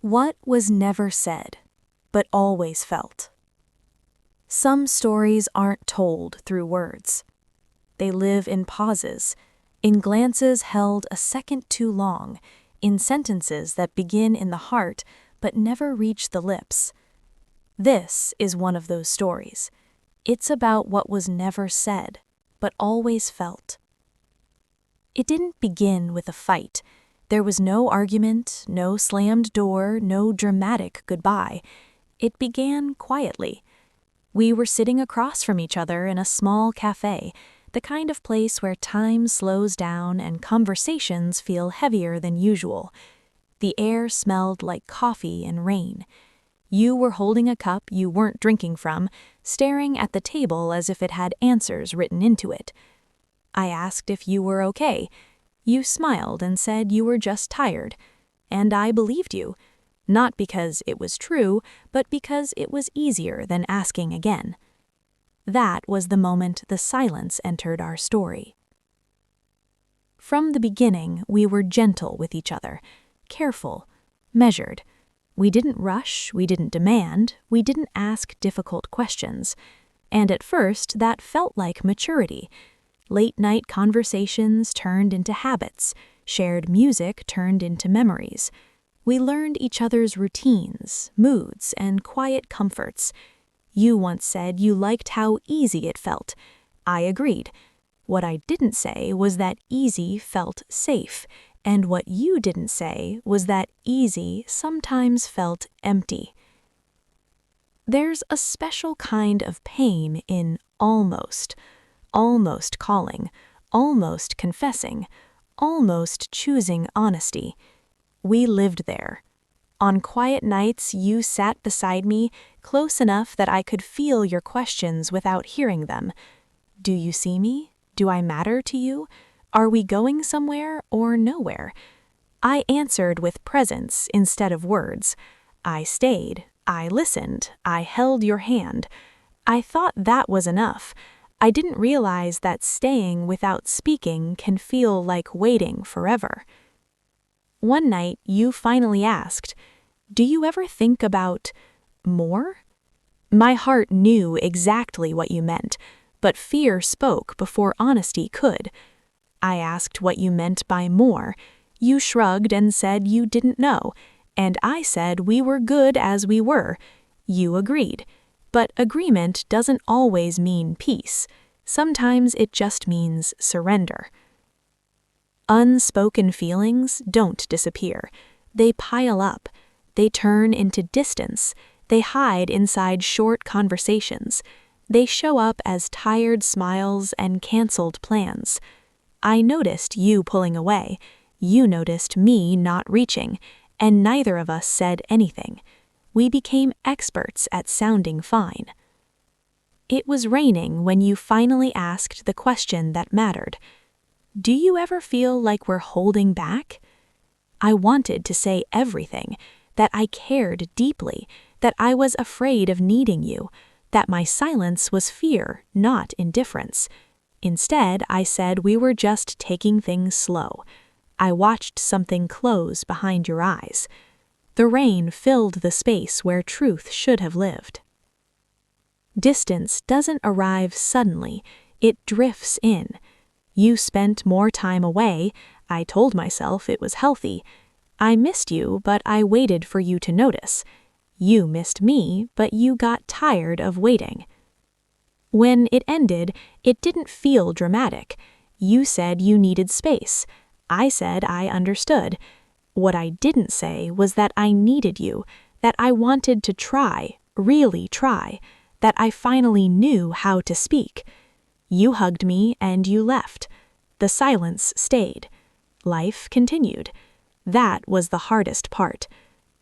What was never said, but always felt? Some stories aren't told through words. They live in pauses, in glances held a second too long, in sentences that begin in the heart but never reach the lips. This is one of those stories. It's about what was never said, but always felt. It didn't begin with a fight. There was no argument, no slammed door, no dramatic goodbye. It began quietly. We were sitting across from each other in a small cafe, the kind of place where time slows down and conversations feel heavier than usual. The air smelled like coffee and rain. You were holding a cup you weren't drinking from, staring at the table as if it had answers written into it. I asked if you were okay. You smiled and said you were just tired. And I believed you, not because it was true, but because it was easier than asking again. That was the moment the silence entered our story. From the beginning, we were gentle with each other, careful, measured. We didn't rush, we didn't demand, we didn't ask difficult questions. And at first, that felt like maturity. Late-night conversations turned into habits, shared music turned into memories. We learned each other's routines, moods, and quiet comforts. You once said you liked how easy it felt. I agreed. What I didn't say was that easy felt safe, and what you didn't say was that easy sometimes felt empty. There's a special kind of pain in almost calling, almost confessing, almost choosing honesty. We lived there. On quiet nights, you sat beside me, close enough that I could feel your questions without hearing them. Do you see me? Do I matter to you? Are we going somewhere or nowhere? I answered with presence instead of words. I stayed. I listened. I held your hand. I thought that was enough. I didn't realize that staying without speaking can feel like waiting forever. One night, you finally asked, "Do you ever think about more?" My heart knew exactly what you meant, but fear spoke before honesty could. I asked what you meant by more. You shrugged and said you didn't know, and I said we were good as we were. You agreed. But agreement doesn't always mean peace. Sometimes it just means surrender. Unspoken feelings don't disappear. They pile up. They turn into distance. They hide inside short conversations. They show up as tired smiles and canceled plans. I noticed you pulling away. You noticed me not reaching, and neither of us said anything. We became experts at sounding fine. It was raining when you finally asked the question that mattered. Do you ever feel like we're holding back? I wanted to say everything, that I cared deeply, that I was afraid of needing you, that my silence was fear, not indifference. Instead, I said we were just taking things slow. I watched something close behind your eyes. The rain filled the space where truth should have lived. Distance doesn't arrive suddenly, it drifts in. You spent more time away. I told myself it was healthy. I missed you, but I waited for you to notice. You missed me, but you got tired of waiting. When it ended, it didn't feel dramatic. You said you needed space. I said I understood. What I didn't say was that I needed you, that I wanted to try, really try, that I finally knew how to speak. You hugged me and you left. The silence stayed. Life continued. That was the hardest part.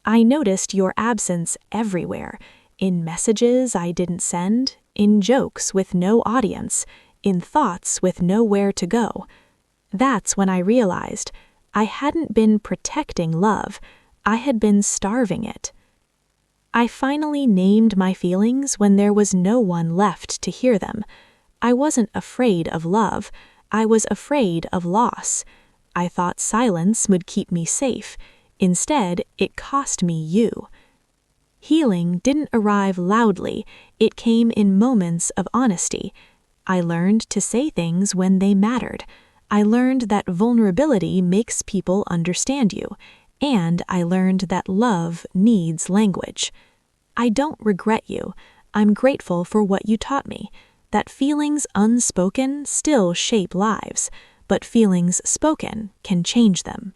I noticed your absence everywhere, in messages I didn't send, in jokes with no audience, in thoughts with nowhere to go. That's when I realized I hadn't been protecting love, I had been starving it. I finally named my feelings when there was no one left to hear them. I wasn't afraid of love, I was afraid of loss. I thought silence would keep me safe. Instead, it cost me you. Healing didn't arrive loudly, it came in moments of honesty. I learned to say things when they mattered. I learned that vulnerability makes people understand you. And I learned that love needs language. I don't regret you. I'm grateful for what you taught me. That feelings unspoken still shape lives, but feelings spoken can change them.